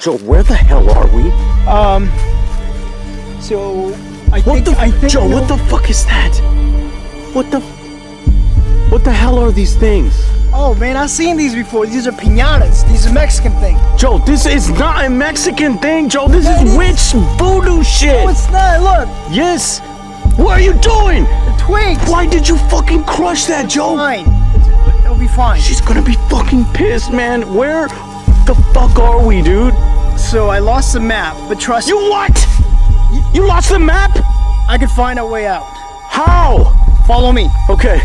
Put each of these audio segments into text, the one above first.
Joe, where the hell are we? So I think Joe, what the fuck is that? What the hell are these things? Oh man, I've seen these before. These are piñatas. These are Mexican thing. Joe, this is not a Mexican thing, Joe. This is witch voodoo shit. No, it's not. Look. Yes. What are you doing? The twigs. Why did you fucking crush that, Joe? Fine. It'll be fine. She's gonna be fucking pissed, man. Where the fuck are we, dude? So I lost the map, but trust me. You what? You lost the map? I could find a way out. How? Follow me. Okay.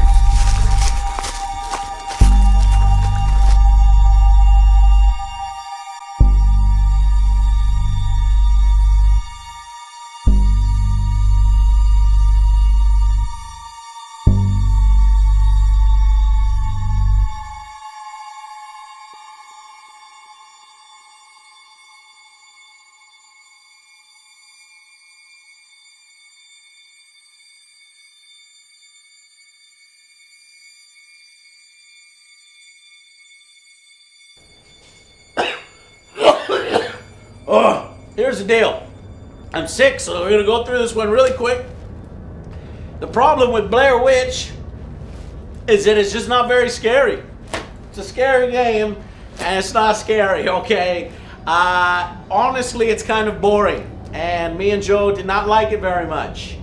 Oh, here's the deal. I'm sick, so we're gonna go through this one really quick. The problem with Blair Witch is that it's just not very scary. It's a scary game, and it's not scary, okay? Honestly, it's kind of boring, and me and Joe did not like it very much.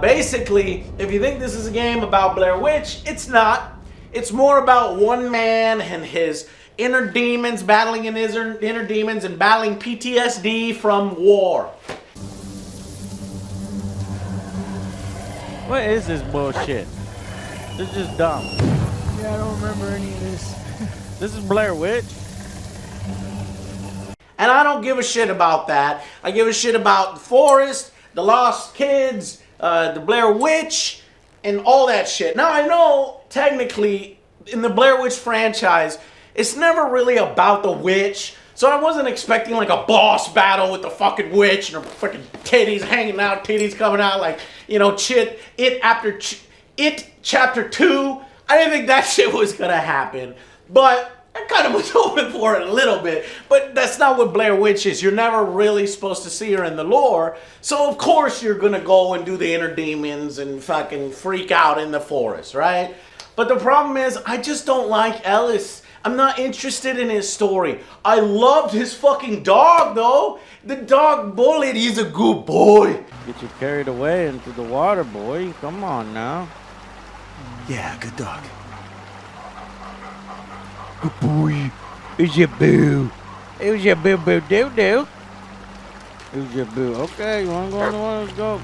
Basically, if you think this is a game about Blair Witch, it's not. It's more about one man and his inner demons, battling in his inner demons and battling PTSD from war. What is this bullshit? This is just dumb. Yeah, I don't remember any of this. This is Blair Witch. And I don't give a shit about that. I give a shit about the forest, the lost kids, the Blair Witch, and all that shit. Now I know, technically, in the Blair Witch franchise, it's never really about the witch, so I wasn't expecting like a boss battle with the fucking witch and her fucking titties hanging out, titties coming out, like, you know, shit. It Chapter 2, I didn't think that shit was gonna happen, but I kind of was hoping for it a little bit. But that's not what Blair Witch is. You're never really supposed to see her in the lore, so of course you're gonna go and do the inner demons and fucking freak out in the forest, right? But the problem is, I just don't like Ellis. I'm not interested in his story. I loved his fucking dog, though. The dog bullied. He's a good boy. Get you carried away into the water, boy. Come on now. Yeah, good dog. Good boy. Who's your boo? Who's your boo boo doo doo? Who's your boo? Okay, you wanna go on the water? Let's go.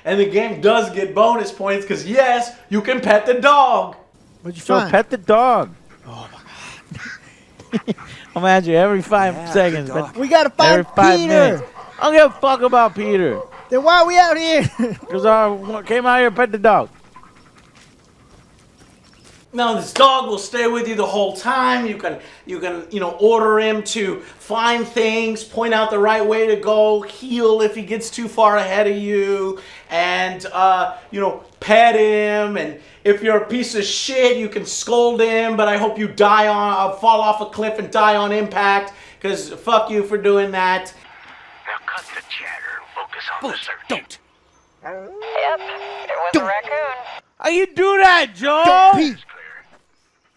And the game does get bonus points because, yes, you can pet the dog. What'd you So find? pet the dog. Oh my god. Imagine every 5 seconds. But We gotta every find 5 Peter. minutes. I don't give a fuck about Peter. Then why are we out here? Because I came out here to pet the dog. Now this dog will stay with you the whole time. You can order him to find things, point out the right way to go, heal if he gets too far ahead of you, and pet him. And if you're a piece of shit, you can scold him. But I hope you fall off a cliff and die on impact, because fuck you for doing that. Now cut the chatter and focus on the search. Don't. Yep, it was a raccoon. How you do that, Joe? Don't pee.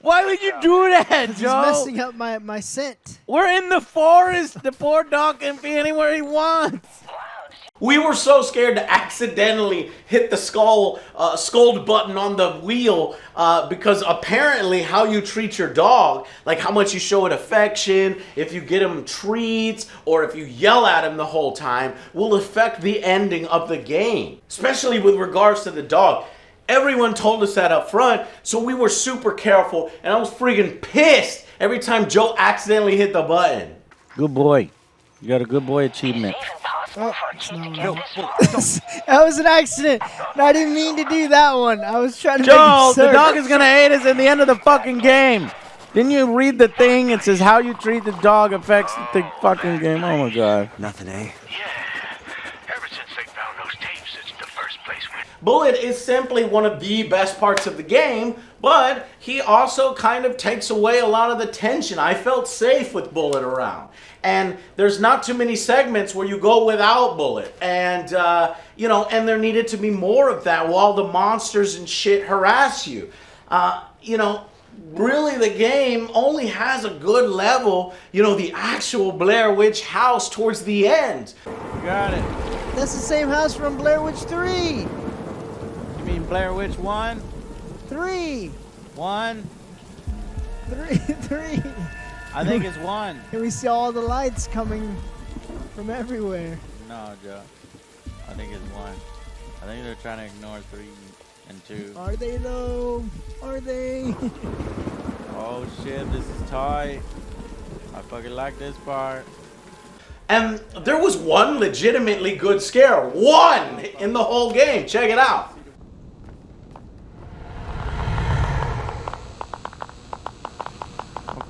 Why would you do that, He's Joe? messing up my scent. We're in the forest. The poor dog can be anywhere he wants. We were so scared to accidentally hit the scold button on the wheel because apparently how you treat your dog, like how much you show it affection, if you get him treats, or if you yell at him the whole time, will affect the ending of the game, especially with regards to the dog. Everyone told us that up front, so we were super careful, and I was freaking pissed every time Joe accidentally hit the button. Good boy. You got a good boy achievement. Even possible for a kid to no. get this far. That was an accident. No, I didn't mean to do that one. I was trying to Joe, make it the serve. dog is going to hate us in the end of the fucking game. Didn't you read the thing? It says how you treat the dog affects the fucking game. Oh, my God. Nothing, eh? Yeah. Ever since they found those tapes, it's the first place we... Bullet is simply one of the best parts of the game, but he also kind of takes away a lot of the tension. I felt safe with Bullet around. And there's not too many segments where you go without Bullet. And, you know, and there needed to be more of that while the monsters and shit harass you. You know, really the game only has a good level, you know, the actual Blair Witch house towards the end. Got it. That's the same house from Blair Witch 3. You mean Blair Witch 1? 3. 1? 3. I think it's 1. And we see all the lights coming from everywhere. No, Joe. I think it's 1. I think they're trying to ignore 3 and 2. Are they though? Are they? Oh shit, this is tight. I fucking like this part. And there was one legitimately good scare. One in the whole game. Check it out.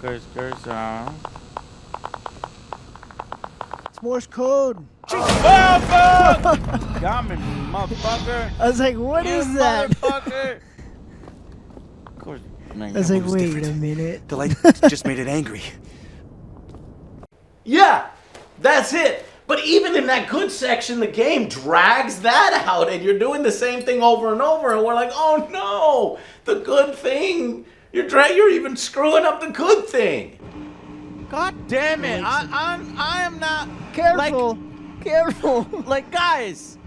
Okay, scare sound. It's Morse code. Oh, fuck! Got me, motherfucker. I was like, what is that? Motherfucker. Of course, man. I was like, was wait different. a minute. The light just made it angry. Yeah, that's it. But even in that good section, the game drags that out, and you're doing the same thing over and over, and we're like, oh no, the good thing. You're even screwing up the good thing. God damn it! I am not. Careful. Careful. Like, guys,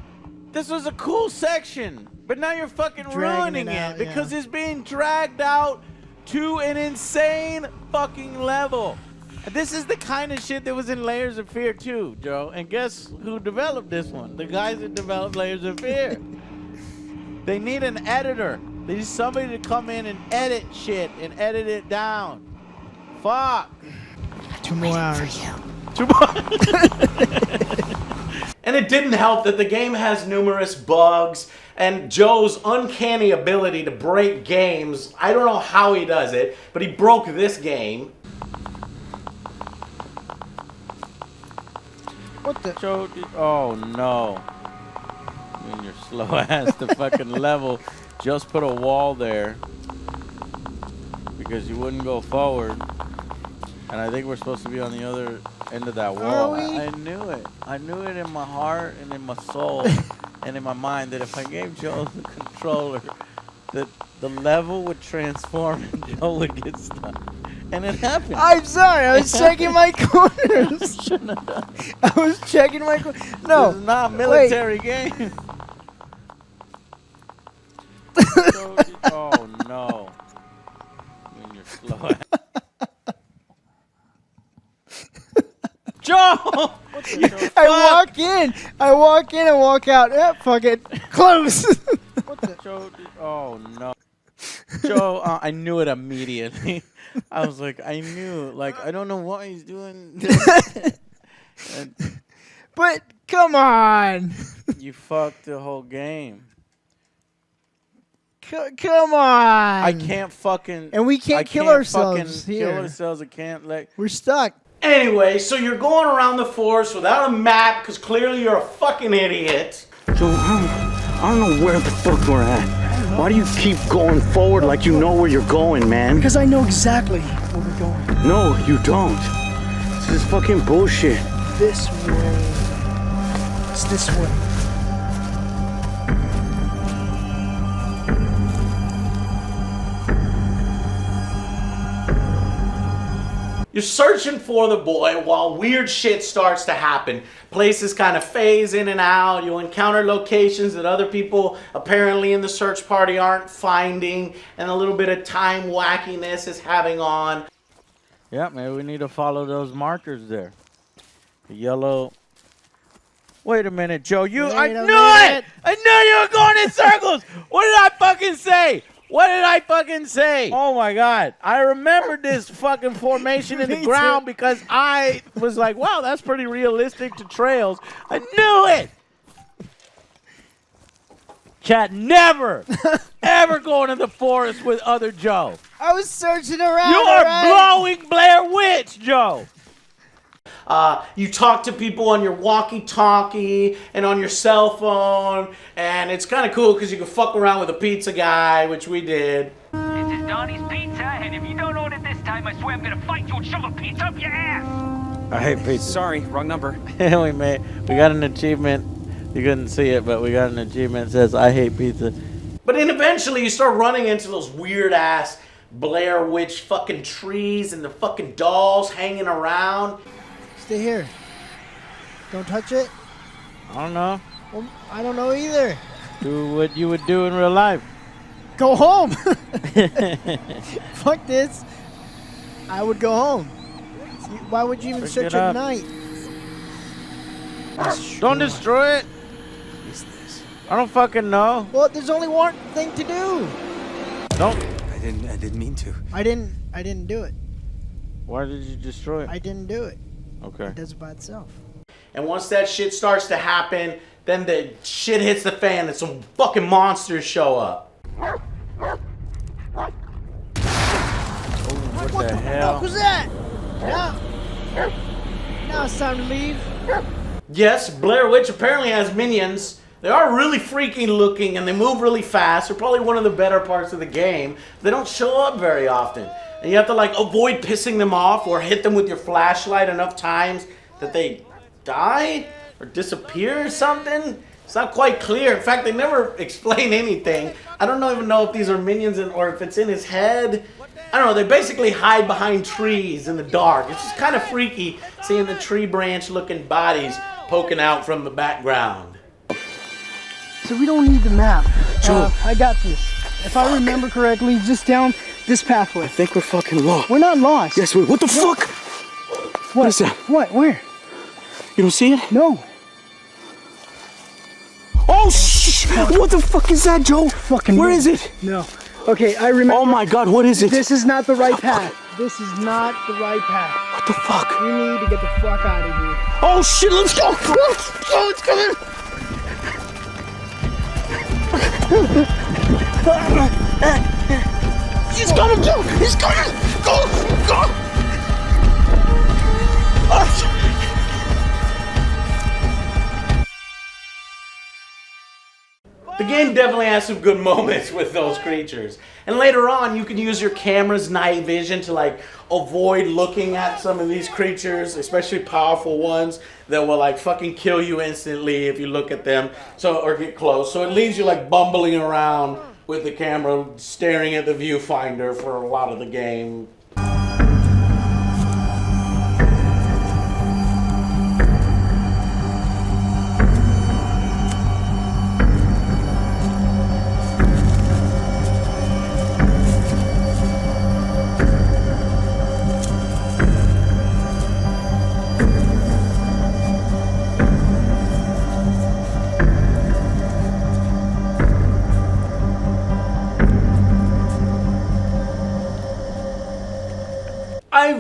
this was a cool section, but now you're fucking Dragging ruining it it out, because yeah. it's being dragged out to an insane fucking level. And this is the kind of shit that was in Layers of Fear too, Joe. And guess who developed this one? The guys that developed Layers of Fear. They need an editor. They need somebody to come in and edit shit and edit it down. Fuck. 2 more hours. And it didn't help that the game has numerous bugs, and Joe's uncanny ability to break games. I don't know how he does it, but he broke this game. What the? Joe, oh no. You and your slow ass to fucking level. Just put a wall there because you wouldn't go forward. And I think we're supposed to be on the other end of that wall. Are we? I knew it. I knew it in my heart and in my soul and in my mind that if I gave Joe the controller, that the level would transform and Joe would get stuck. And it happened. I'm sorry. I was checking my corners. Shouldn't have done. I was checking my corners. No. This is not a military game. Oh no. You and your slow ass. Joe! I walk in and walk out. Yeah, fuck it. Close. What the? Joe, oh no. Joe, I knew it immediately. I was like, I knew. Like, I don't know why he's doing this. And But come on. you fucked the whole game. Come on. I can't fucking. And we can't I kill can't ourselves fucking here. Kill ourselves. I can't let. We're stuck. Anyway, so you're going around the forest without a map because clearly you're a fucking idiot. So I don't know where the fuck we're at. Why do you keep going forward like you know where you're going, man? Because I know exactly where we're going. No, you don't. This is fucking bullshit. This way. It's this way. You're searching for the boy while weird shit starts to happen. Places kind of phase in and out. You encounter locations that other people apparently in the search party aren't finding. And a little bit of time wackiness is having on. Yeah, maybe we need to follow those markers there. The yellow. Wait a minute, Joe. I knew it! I knew you were going in circles! What did I fucking say? What did I fucking say? Oh my God. I remembered this fucking formation in the ground because I was like, wow, that's pretty realistic to trails. I knew it! Chat, never, ever go into the forest with other Joe. I was searching around. You are blowing Blair Witch, Joe. You talk to people on your walkie-talkie and on your cell phone, and it's kind of cool because you can fuck around with a pizza guy, which we did. This is Donnie's Pizza, and if you don't order this time, I swear I'm gonna fight you and shove a pizza up your ass! I hate pizza. Sorry, wrong number. we got an achievement. You couldn't see it, but we got an achievement that says I hate pizza. But then eventually you start running into those weird-ass Blair Witch fucking trees and the fucking dolls hanging around. Stay here. Don't touch it. I don't know. Well, I don't know either. Do what you would do in real life. Go home. Fuck this. I would go home. Why would you even Pick search it at up. night? Don't destroy it. I don't fucking know. Well, there's only one thing to do. Don't. I didn't mean to. I didn't do it. Why did you destroy it? I didn't do it. Okay. It does it by itself. And once that shit starts to happen, then the shit hits the fan and some fucking monsters show up. What What the the hell? fuck was that? Now it's time to leave. Yes, Blair Witch apparently has minions. They are really freaky looking and they move really fast. They're probably one of the better parts of the game. They don't show up very often. And you have to like avoid pissing them off or hit them with your flashlight enough times that they die or disappear or something. It's not quite clear. In fact, they never explain anything. I don't even know if these are minions or if it's in his head. I don't know. They basically hide behind trees in the dark. It's just kind of freaky seeing the tree branch looking bodies poking out from the background. So we don't need the map. Joe. I got this. If I remember correctly, just down this pathway. I think we're fucking lost. We're not lost. Yes, what the fuck? What is that? What? Where? You don't see it? No. Oh, shh! What the fuck is that, Joe? Fucking Where no. is it? No. Okay, I remember. Oh my God, what is it? This is not the right path. This is not the right path. What the fuck? We need to get the fuck out of here. Oh shit, let's go! Let's go, it's coming! He's coming, Joe! He's coming! Go! Go! The game definitely has some good moments with those creatures. And later on, you can use your camera's night vision to like avoid looking at some of these creatures, especially powerful ones that will like fucking kill you instantly if you look at them or get close. So it leaves you like bumbling around with the camera, staring at the viewfinder for a lot of the game. I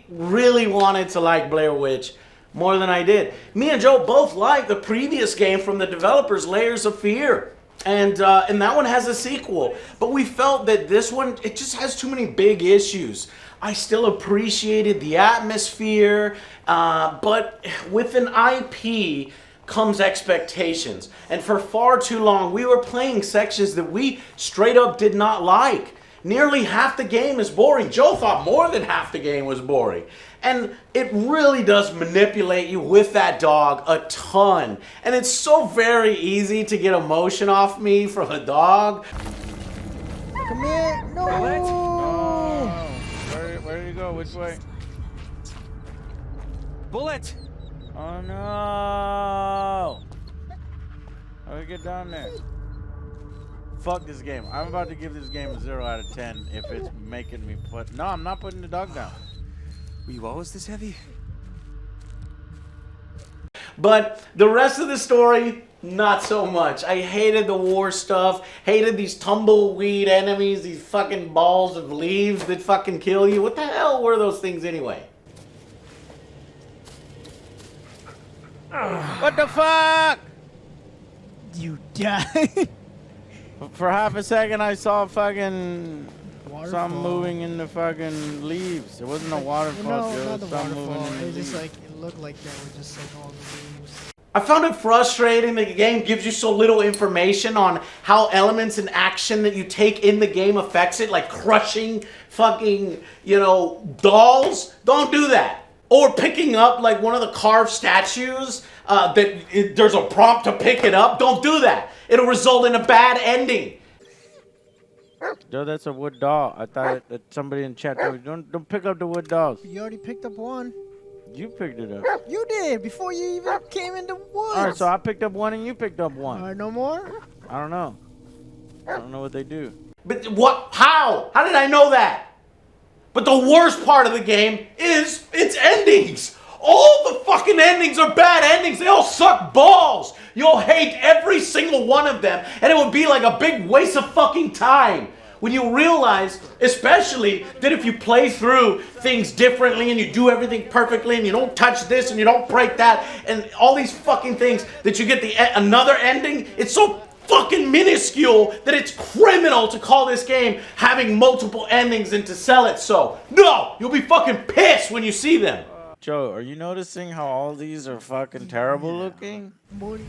really wanted to like Blair Witch more than I did. Me and Joe both liked the previous game from the developers, Layers of Fear. And that one has a sequel. But we felt that this one, it just has too many big issues. I still appreciated the atmosphere, but with an IP comes expectations. And for far too long, we were playing sections that we straight up did not like. Nearly half the game is boring. Joe thought more than half the game was boring. And it really does manipulate you with that dog a ton. And it's so very easy to get emotion off me from a dog. Come here. No. Oh, where do you go? Which way? Bullet! Oh no! How do we get down there? Fuck this game. I'm about to give this game a 0 out of 10 if it's making me put... No, I'm not putting the dog down. Were you always this heavy? But the rest of the story, not so much. I hated the war stuff, hated these tumbleweed enemies, these fucking balls of leaves that fucking kill you. What the hell were those things anyway? What the fuck? You died. For half a second, I saw fucking Some moving in the fucking leaves. It wasn't a waterfall, No, Joe. not the Some waterfall. moving in the It just leaves. like it looked like that was just like all the leaves. I found it frustrating that the game gives you so little information on how elements and action that you take in the game affects it, like crushing fucking, dolls. Don't do that. Or picking up like one of the carved statues there's a prompt to pick it up. Don't do that. It'll result in a bad ending. Joe, that's a wood doll. I thought that somebody in chat told me, don't pick up the wood dolls. You already picked up one. You picked it up. You did before you even came in the woods. All right, so I picked up one and you picked up one. All right, no more. I don't know. I don't know what they do. But what? How? How did I know that? But the worst part of the game is its endings. All the fucking endings are bad endings. They all suck balls. You'll hate every single one of them, and it would be like a big waste of fucking time. When you realize, especially, that if you play through things differently and you do everything perfectly and you don't touch this and you don't break that and all these fucking things, that you get another ending, it's so fucking minuscule that it's criminal to call this game having multiple endings and to sell it so. No! You'll be fucking pissed when you see them. Joe, are you noticing how all these are fucking terrible looking? Morty.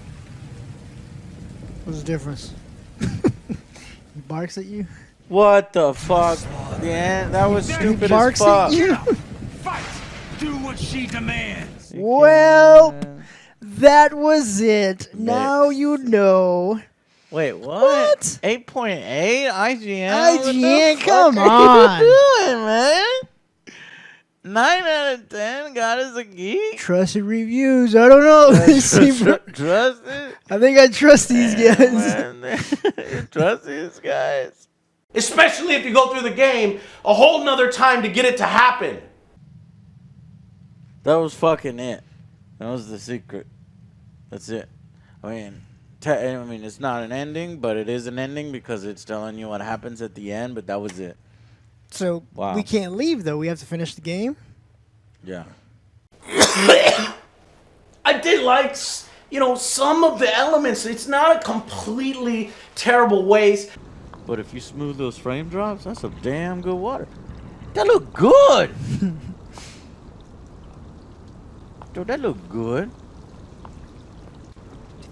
What's the difference? He barks at you. What the fuck? Yeah, that was stupid as Barks fuck. at you. Fight! Do what she demands! Well, that was it. Now you know. Wait, what? What? 8.8 IGN? IGN, What the come fuck on. are you doing, man? 9 out of 10 got us a geek. Trusted reviews. I don't know. Trust it? I think I trust these guys. Man, you trust these guys? Especially if you go through the game a whole nother time to get it to happen. That was fucking it. That was the secret. That's it. I mean, it's not an ending, but it is an ending because it's telling you what happens at the end, but that was it. So Wow. we can't leave, though. We have to finish the game. Yeah. I did like, some of the elements. It's not a completely terrible waste. But if you smooth those frame drops, that's some damn good water. That look good. Dude, that look good.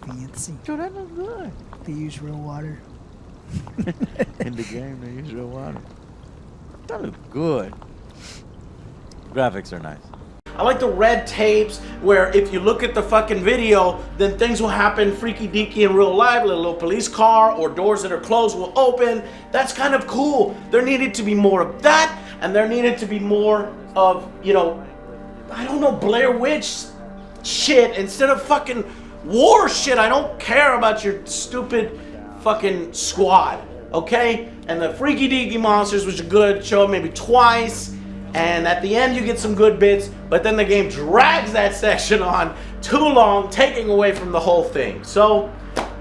Fancy. Dude, that look good. They use real water. In the game, they use real water. That look good. Graphics are nice. I like the red tapes where if you look at the fucking video, then things will happen freaky deaky in real life. A little police car or doors that are closed will open. That's kind of cool. There needed to be more of that, and there needed to be more of, I don't know, Blair Witch shit instead of fucking war shit. I don't care about your stupid fucking squad, okay? And the freaky deaky monsters, which are good, show up maybe twice. And at the end you get some good bits, but then the game drags that section on too long, taking away from the whole thing. So,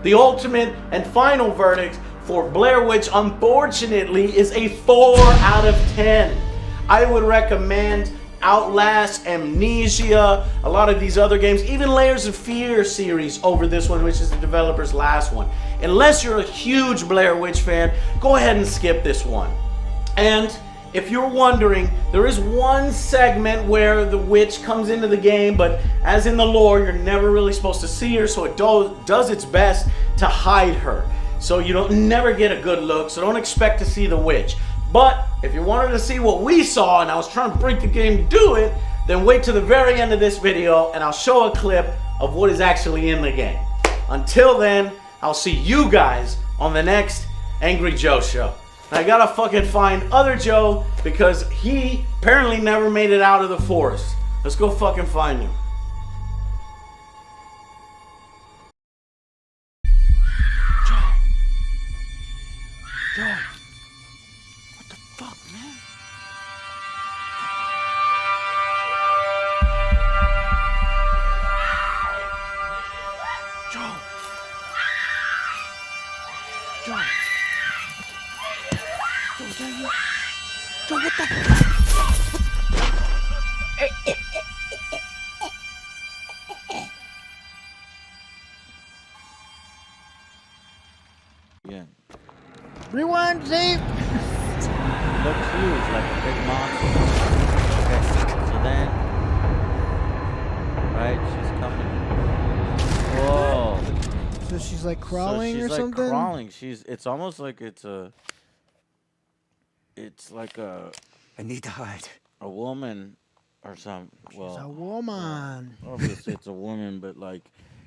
the ultimate and final verdict for Blair Witch, unfortunately, is a 4 out of 10. I would recommend Outlast, Amnesia, a lot of these other games, even Layers of Fear series over this one, which is the developer's last one. Unless you're a huge Blair Witch fan, go ahead and skip this one. And if you're wondering, there is one segment where the witch comes into the game, but as in the lore, you're never really supposed to see her, so it does its best to hide her. So you never get a good look, so don't expect to see the witch. But if you wanted to see what we saw, and I was trying to break the game to do it, then wait to the very end of this video, and I'll show a clip of what is actually in the game. Until then, I'll see you guys on the next Angry Joe show. I gotta fucking find Other Joe because he apparently never made it out of the forest. Let's go fucking find him. Joe. What the fuck, man? Joe. Joe, what the? Yeah. Rewind tape. looks huge, like a big monster. Okay, so then, right, she's coming. Whoa. So she's like crawling so she's or like something? crawling. It's almost like it's like I need to hide. a woman or something. Well, She's a woman. obviously it's a woman, but like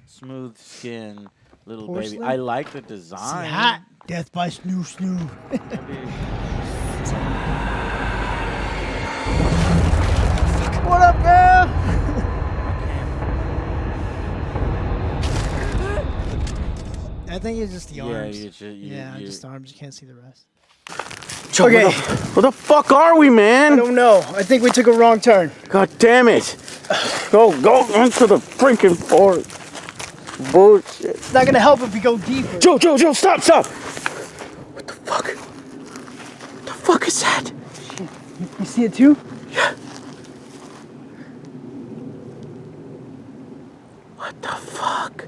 smooth skin, little Porcelain? baby. I like the See, design. hot. Death by snoo snoo. Maybe- What up, girl? I think it's just the Yeah, arms. you- just arms. You can't see the rest. Joe, Okay. where the fuck are we, I man? don't know. I think we took a wrong turn. God damn it. Go into the freaking forest. Bullshit. It's not gonna help if we go deeper. Joe, stop. What the fuck? What the fuck is that? You see it too? What the fuck?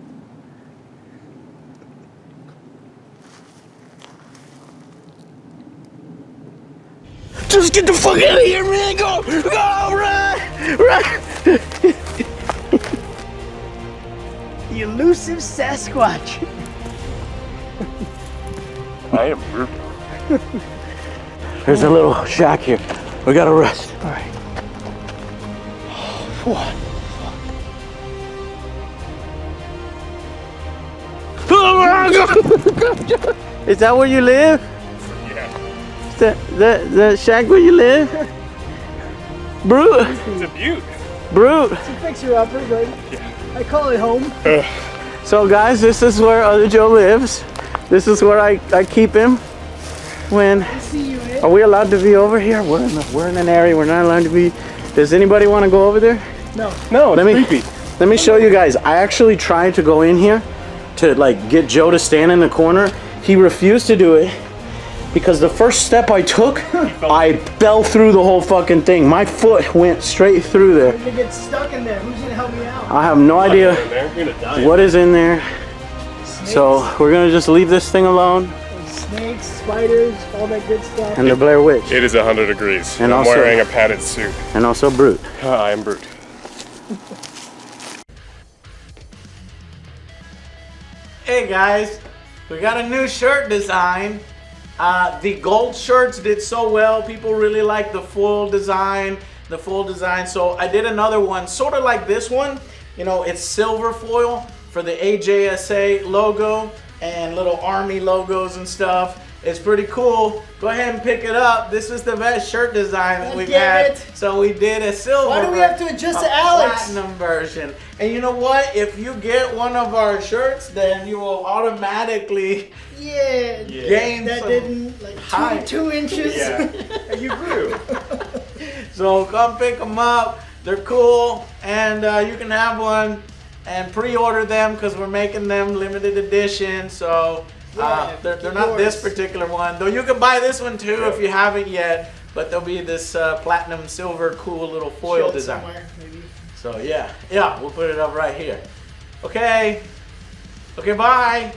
Just get the fuck out of here, man! Go, run! The elusive Sasquatch. I am Groot. There's a little shack here. We gotta rest. All right. What? Is that where you live? Yeah. Is that shack where you live? Brute. It's a beaut. Brute. It's a fixer-upper, good. I call it home. So guys, this is where OtherJoe lives. This is where I keep him when... I see you, man. Are we allowed to be over here? We're in an area we're not allowed to be. Does anybody want to go over there? No. No, let me show you guys. I actually tried to go in here to like get Joe to stand in the corner. He refused to do it because the first step I took, I fell through the whole fucking thing. My foot went straight through there. You're gonna get stuck in there. Who's gonna help me out? I have no idea You're gonna die. what is in there. Snakes, So we're gonna just leave this thing alone. snakes, spiders, all that good stuff. And the Blair Witch. It is 100 degrees. And I'm also- wearing a padded suit. And also Brute. I am Brute. Hey guys, we got a new shirt design. The gold shirts did so well. People really like the full design. So I did another one, sort of like this one. You know, it's silver foil for the AJSA logo and little army logos and stuff. It's pretty cool. Go ahead and pick it up. This is the best shirt design that God we've damn had. it. So we did a silver. Why do we have to adjust to a Alex? platinum version. And you know what? If you get one of our shirts, then you will automatically Yeah. gain That some didn't like height. 2 inches. And you grew. So come pick them up. They're cool, and you can have one and pre-order them because we're making them limited edition. So Yeah, they're get not this yours. particular one, though. You can buy this one too if you haven't yet. But there'll be this platinum silver cool little foil Show it design. somewhere, maybe. So yeah, we'll put it up right here. Okay, bye.